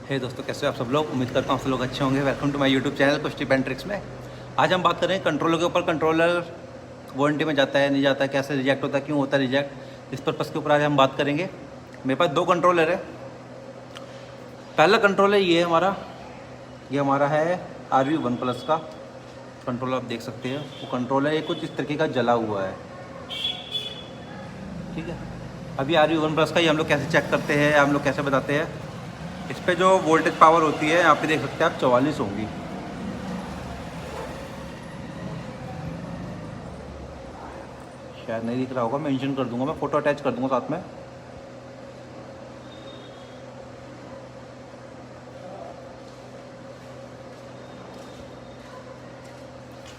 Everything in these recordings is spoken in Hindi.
हे दोस्तों, कैसे हो आप सब लोग। उम्मीद करता हूँ आप सब लोग अच्छे होंगे। Welcome to my YouTube channel कुछ टिप एंड ट्रिक्स में। आज हम बात करें कंट्रोलर के ऊपर। कंट्रोलर वारंटी में जाता है, नहीं जाता है, कैसे रिजेक्ट होता है, क्यों होता है रिजेक्ट, इस पर्पज़ के ऊपर आज हम बात करेंगे। मेरे पास दो कंट्रोलर है। पहला कंट्रोलर ये हमारा है RV1 प्लस का कंट्रोलर। आप देख सकते हैं वो कंट्रोलर ये कुछ इस तरीके का जला हुआ है, ठीक है। अभी RV1 प्लस का ही हम लोग कैसे चेक करते हैं, हम लोग कैसे बताते हैं। इस पे जो वोल्टेज पावर होती है यहाँ पे देख सकते हैं आप, 44 होंगी। शायद नहीं दिख रहा होगा, मेंशन कर दूंगा, मैं फ़ोटो अटैच कर दूंगा साथ में।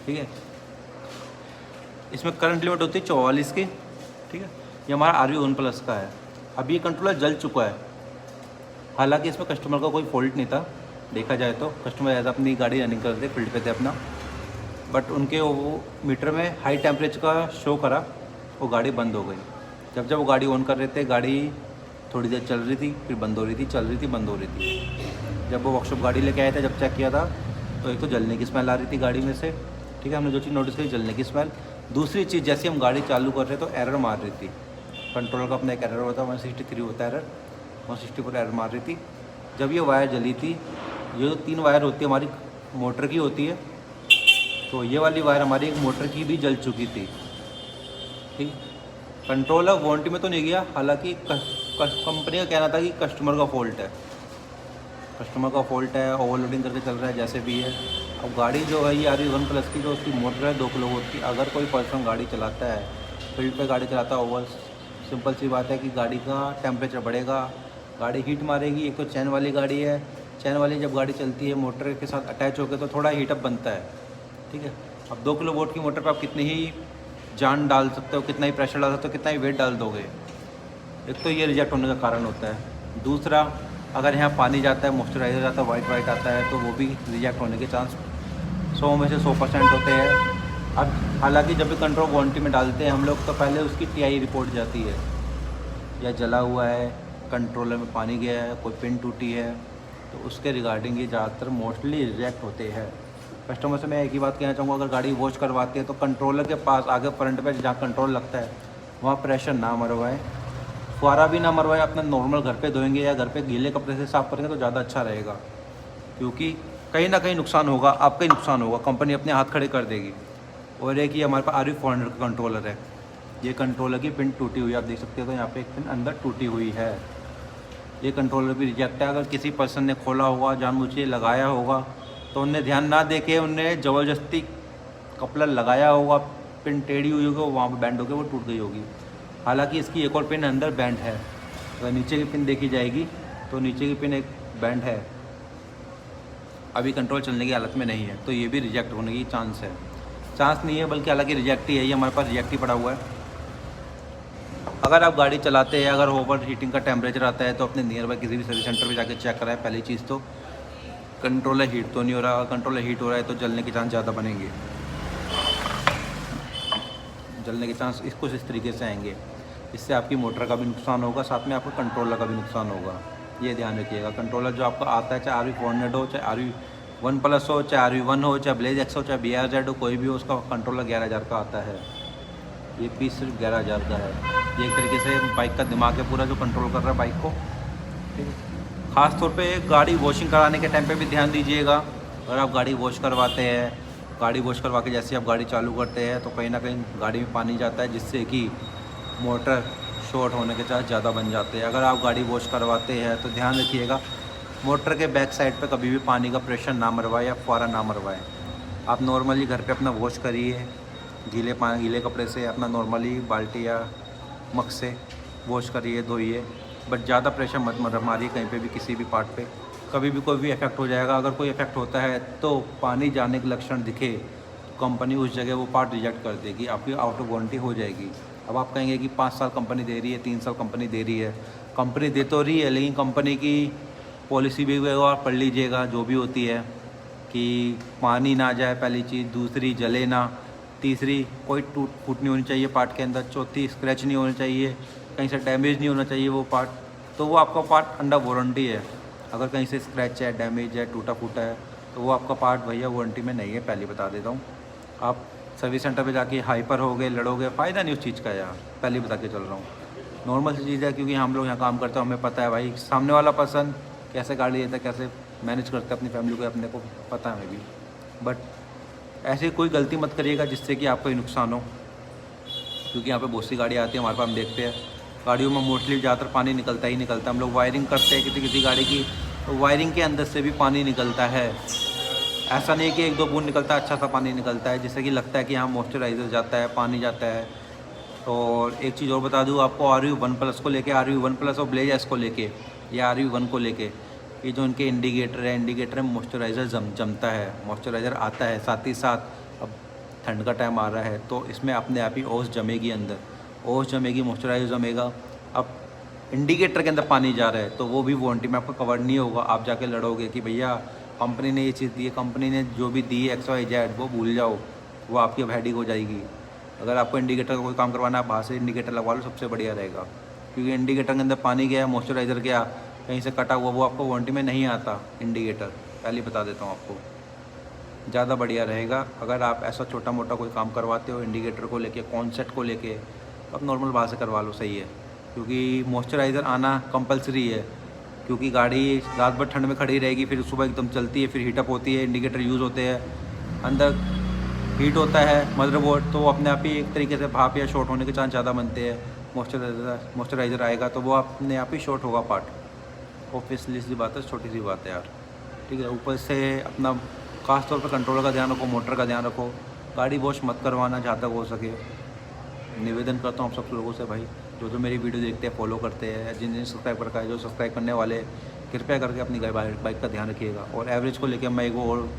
ठीक है, इसमें करंट लिमिट होती है 44 की, ठीक है। ये हमारा RV1 प्लस का है। अभी ये कंट्रोलर जल चुका है, हालांकि इसमें कस्टमर का कोई फॉल्ट नहीं था। देखा जाए तो कस्टमर ऐसा अपनी गाड़ी रनिंग कर रहे थे, फील्ड पे थे अपना, बट उनके वो मीटर में हाई टेम्परेचर का शो करा, वो गाड़ी बंद हो गई। जब वो गाड़ी ऑन कर रहे थे, गाड़ी थोड़ी देर चल रही थी, फिर बंद हो रही थी, चल रही थी, बंद हो रही थी। जब वो वर्कशॉप गाड़ी लेके आए थे, जब चेक किया था तो एक तो जलने की स्मेल आ रही थी गाड़ी में से, ठीक है। हमने जो चीज़ नोटिस करी, जलने की स्मेल। दूसरी चीज़, जैसे हम गाड़ी चालू कर रहे तो एरर मार रही थी। कंट्रोलर का अपना एक एरर होता है, 163 होता है एरर, 160 पर एरर मार रही थी। जब ये वायर जली थी, ये जो 3 वायर होती है हमारी मोटर की होती है, तो ये वाली वायर हमारी एक मोटर की भी जल चुकी थी, ठीक। कंट्रोलर वारंटी में तो नहीं गया, हालांकि कंपनी का कहना था कि कस्टमर का फॉल्ट है, कस्टमर का फॉल्ट है, ओवरलोडिंग करके चल रहा है, जैसे भी है। अब गाड़ी जो है ये RV1 प्लस की, जो उसकी मोटर है 2 किलोवाट की, अगर कोई पर्सन गाड़ी चलाता है, फील्ड पे गाड़ी चलाता है, ओवर, सिंपल सी बात है कि गाड़ी का टेम्परेचर बढ़ेगा, गाड़ी हीट मारेगी। एक तो चैन वाली गाड़ी है, चैन वाली जब गाड़ी चलती है मोटर के साथ अटैच होकर तो थोड़ा हीटअप बनता है, ठीक है। अब 2 किलोवाट की मोटर पर आप कितनी ही जान डाल सकते हो, कितना ही प्रेशर डाल सकते हो, कितना ही वेट डाल दोगे। एक तो ये रिजेक्ट होने का कारण होता है। दूसरा, अगर यहाँ पानी जाता है, मॉइस्चराइजर जाता है, वाइट आता है, तो वो भी रिजेक्ट होने के चांस 100 में से 100% होते हैं। अब हालांकि जब भी कंट्रोल वारंटी में डालते हैं हम लोग, तो पहले उसकी TI रिपोर्ट जाती है, या जला हुआ है, कंट्रोलर में पानी गया है, कोई पिन टूटी है, तो उसके रिगार्डिंग ये ज़्यादातर मोस्टली रिजेक्ट होते हैं। कस्टमर से मैं एक ही बात कहना चाहूँगा, अगर गाड़ी वॉश करवाते हैं तो कंट्रोलर के पास आगे फ्रंट पे जहाँ कंट्रोल लगता है वहाँ प्रेशर ना मरवाएं, फुहारा भी ना मरवाएं। अपना नॉर्मल घर पे धोएंगे या घर पे गीले कपड़े से साफ़ करेंगे तो ज़्यादा अच्छा रहेगा, क्योंकि कहीं ना कहीं नुकसान होगा, आपका ही नुकसान होगा, कंपनी अपने हाथ खड़े कर देगी। और एक ही हमारे पास RV400 का कंट्रोलर है। ये कंट्रोलर की पिन टूटी हुई है, आप देख सकते हो, तो यहाँ पे एक पिन अंदर टूटी हुई है। ये कंट्रोलर भी रिजेक्ट है। अगर किसी पर्सन ने खोला होगा, जानबूझ लगाया होगा, तो उनने ध्यान ना देके उनने ज़बरदस्ती कपलर लगाया होगा, पिन टेढ़ी हुई होगी, वहाँ पे बैंड होकर वो टूट गई होगी। हालांकि इसकी एक और पिन अंदर बैंड है, अगर नीचे की पिन देखी जाएगी तो नीचे की पिन एक बैंड है, अभी कंट्रोल चलने की हालत में नहीं है, तो ये भी रिजेक्ट होने की चांस नहीं है, बल्कि हालांकि रिजेक्ट ही है, ये हमारे पास रिजेक्ट ही पड़ा हुआ है। अगर आप गाड़ी चलाते हैं, अगर ओवर हीटिंग का टेम्परेचर आता है, तो अपने नियर बाय किसी भी सर्विस सेंटर पे जाके चेक कराएं। पहली चीज़ तो कंट्रोलर हीट तो नहीं हो रहा, अगर कंट्रोलर हीट हो रहा है तो जलने के चांस ज़्यादा बनेंगे, जलने के चांस कुछ इस तरीके से आएंगे। इससे आपकी मोटर का भी नुकसान होगा, साथ में आपका कंट्रोलर का भी नुकसान होगा, ये ध्यान रखिएगा। कंट्रोलर जो आपका आता है, चाहे RV400 हो, चाहे RV1 प्लस हो, चाहे RV1 हो, चाहे ब्लेज एक्स हो, चाहे BRZ हो, कोई भी हो, उसका कंट्रोलर 11,000 का आता है। ये पीस सिर्फ 11,000 का है। ये एक तरीके से बाइक का दिमाग है पूरा, जो कंट्रोल कर रहा है बाइक को, ठीक है। ख़ास तौर पे गाड़ी वॉशिंग कराने के टाइम पे भी ध्यान दीजिएगा। अगर आप गाड़ी वॉश करवाते हैं, गाड़ी वॉश करवा के जैसे आप गाड़ी चालू करते हैं, तो कहीं ना कहीं गाड़ी में पानी जाता है, जिससे कि मोटर शॉर्ट होने के चांस ज़्यादा बन जाते हैं। अगर आप गाड़ी वॉश करवाते हैं तो ध्यान रखिएगा, मोटर के बैक साइड पर कभी भी पानी का प्रेशर ना मरवाए या फुहारा ना मरवाएं। आप नॉर्मली घर पर अपना वॉश करिए, गीले कपड़े से अपना नॉर्मली बाल्टी या मग से वॉश करिए, धोइए, बट ज़्यादा प्रेशर मत मारिए कहीं पे भी, किसी भी पार्ट पे। कभी भी कोई भी इफेक्ट हो जाएगा। अगर कोई इफेक्ट होता है तो पानी जाने के लक्षण दिखे तो कंपनी उस जगह वो पार्ट रिजेक्ट कर देगी, आपकी आउट ऑफ वारंटी हो जाएगी। अब आप कहेंगे कि 5 साल कंपनी दे रही है, 3 साल कंपनी दे रही है। कंपनी दे तो रही है, लेकिन कंपनी की पॉलिसी भी आप पढ़ लीजिएगा, जो भी होती है, कि पानी ना जाए पहली चीज़, दूसरी जले ना, तीसरी कोई टूट फूट नहीं होनी चाहिए पार्ट के अंदर, चौथी स्क्रैच नहीं होना चाहिए, कहीं से डैमेज नहीं होना चाहिए वो पार्ट, तो वो आपका पार्ट अंडर वारंटी है। अगर कहीं से स्क्रैच है, डैमेज है, टूटा फूटा है, तो वो आपका पार्ट भैया वारंटी में नहीं है, पहले बता देता हूँ। आप सर्विस सेंटर पे जाके हाइपर होगे, लड़ोगे, फ़ायदा नहीं उस चीज़ का यार, पहले बता के चल रहा हूँ। नॉर्मल सी चीज़ है, क्योंकि हम लोग यहाँ काम करते हैं, हमें पता है भाई सामने वाला पर्सन कैसे गाड़ी लेता है, कैसे मैनेज करता है अपनी फैमिली को, अपने को पता है हमें भी। बट ऐसे कोई गलती मत करिएगा जिससे कि आपको ही नुकसान हो, क्योंकि यहाँ पे बहुत सी गाड़ी आती है हमारे पास, हम देखते हैं गाड़ियों में मोस्टली ज़्यादातर पानी निकलता ही निकलता है। हम लोग वायरिंग करते हैं किसी किसी गाड़ी की, तो वायरिंग के अंदर से भी पानी निकलता है। ऐसा नहीं कि एक दो बूंद निकलता है, अच्छा सा पानी निकलता है, जिससे कि लगता है कि यहाँ मॉइस्चराइज़र जाता है, पानी जाता है। और एक चीज़ और बता दूँ आपको, RV1+ को लेके, RV1+ और ब्लेज एस को लेके या RV1 को लेके, ये जो इनके इंडिकेटर में मॉइस्चराइज़र जमता है, मॉइस्चराइज़र आता है। साथ ही साथ अब ठंड का टाइम आ रहा है, तो इसमें अपने आप ही ओस जमेगी, अंदर ओस जमेगी, मॉइस्चराइज़र जमेगा। अब इंडिकेटर के अंदर पानी जा रहा है, तो वो भी वारंटी में आपको कवर नहीं होगा। आप जाके लड़ोगे कि भैया कंपनी ने ये चीज़ दी है, कंपनी ने जो भी दी है XYZ, वो भूल जाओ, वो आपकी अब हेडेक हो जाएगी। अगर आपको इंडिकेटर का कोई काम करवाना है, बाहर से इंडिकेटर लगवा लो, सबसे बढ़िया रहेगा। क्योंकि इंडिकेटर के अंदर पानी गया, मॉइस्चराइज़र गया, कहीं से कटा हुआ, वो आपको वारंटी में नहीं आता इंडिकेटर, पहले बता देता हूँ आपको। ज़्यादा बढ़िया रहेगा अगर आप ऐसा छोटा मोटा कोई काम करवाते हो इंडिकेटर को लेके, कॉन्सेप्ट को लेके, तो आप नॉर्मल बाहर से करवा लो, सही है। क्योंकि मॉइस्चराइज़र आना कंपलसरी है, क्योंकि गाड़ी रात भर ठंड में खड़ी रहेगी, फिर सुबह एकदम चलती है, फिर हीटअप होती है, इंडिकेटर यूज़ होते हैं, अंदर हीट होता है मदरबोर्ड, तो वो अपने आप ही एक तरीके से भाप या शॉर्ट होने के चांस ज़्यादा बनते हैं। मॉइस्चराइज़र आएगा तो वो अपने आप ही शॉर्ट होगा पार्ट। ऑब्वियसली सी बात है, छोटी सी बात है यार, ठीक है। ऊपर से अपना खास तौर पर कंट्रोलर का ध्यान रखो, मोटर का ध्यान रखो, गाड़ी वॉश मत करवाना जहाँ तक हो सके। निवेदन करता हूँ आप सब लोगों से भाई, जो मेरी वीडियो देखते हैं, फॉलो करते हैं, जिन सब्सक्राइब रखा है, जो सब्सक्राइब करने वाले, कृपया करके अपनी बाइक का ध्यान रखिएगा। और एवरेज को लेकर मैं एक और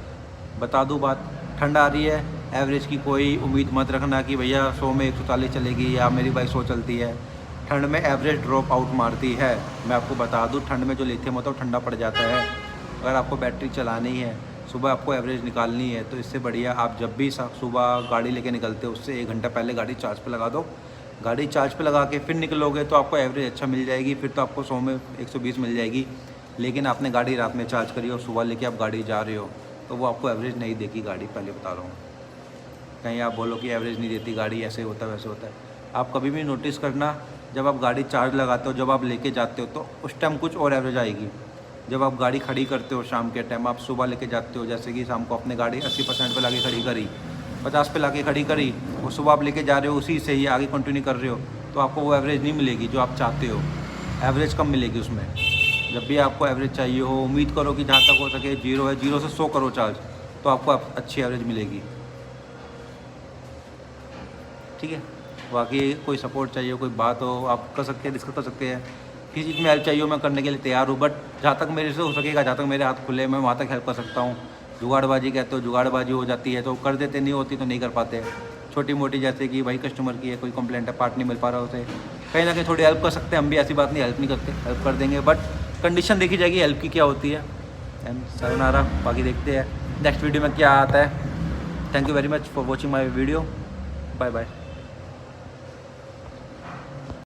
बता दूँ बात, ठंड आ रही है, एवरेज की कोई उम्मीद मत रखना कि भैया 100 में 140 चलेगी या मेरी बाइक 100 चलती है। ठंड में एवरेज ड्रॉप आउट मारती है, मैं आपको बता दूँ। ठंड में जो लिथियम होता है वो ठंडा पड़ जाता है। अगर आपको बैटरी चलानी है, सुबह आपको एवरेज निकालनी है, तो इससे बढ़िया आप जब भी सुबह गाड़ी लेके निकलते हो, उससे 1 घंटा पहले गाड़ी चार्ज पे लगा दो। गाड़ी चार्ज पे लगा के फिर निकलोगे तो आपको एवरेज अच्छा मिल जाएगी, फिर तो आपको 100 में 120 मिल जाएगी। लेकिन आपने गाड़ी रात में चार्ज करी और सुबह लेके आप गाड़ी जा रहे हो, तो वो आपको एवरेज नहीं देगी गाड़ी, पहले बता रहा हूँ। कहीं आप बोलो कि एवरेज नहीं देती गाड़ी, ऐसे होता है वैसे होता है। आप कभी भी नोटिस करना, जब आप गाड़ी चार्ज लगाते हो, जब आप लेके जाते हो, तो उस टाइम कुछ और एवरेज आएगी। जब आप गाड़ी खड़ी करते हो शाम के टाइम, आप सुबह लेके जाते हो, जैसे कि शाम को अपने गाड़ी 80% पे लाके खड़ी करी, 50 पे लाके खड़ी करी, और सुबह आप लेके जा रहे हो, उसी से ही आगे कंटिन्यू कर रहे हो, तो आपको वो एवरेज नहीं मिलेगी जो आप चाहते हो। एवरेज कम मिलेगी उसमें। जब भी आपको एवरेज चाहिए हो, उम्मीद करो कि जहाँ तक हो सके 0 है, 0 से 100 करो चार्ज, तो आपको अच्छी एवरेज मिलेगी, ठीक है। बाकी कोई सपोर्ट चाहिए, कोई बात हो, आप कर सकते हैं, डिस्कस कर सकते हैं। किसी चीज़ में हेल्प चाहिए हो, मैं करने के लिए तैयार हूँ। बट जहाँ तक मेरे से हो सकेगा, जहाँ तक मेरे हाथ खुले, मैं वहाँ तक हेल्प कर सकता हूँ। जुगाड़बाजी कहते हो, जुगाड़बाजी हो जाती है तो कर देते, नहीं होती तो नहीं कर पाते। छोटी मोटी, जैसे कि भाई कस्टमर की है कोई कंप्लेंट है, पार्ट नहीं मिल पा रहा, उसे कहीं ना कहीं थोड़ी हेल्प कर सकते हैं हम भी। ऐसी बात नहीं, हेल्प नहीं करते, हेल्प कर देंगे, बट कंडीशन देखी जाएगी हेल्प की क्या होती है। एंड sayonara, बाकी देखते हैं नेक्स्ट वीडियो में क्या आता है। Thank you very much for watching my video, bye bye.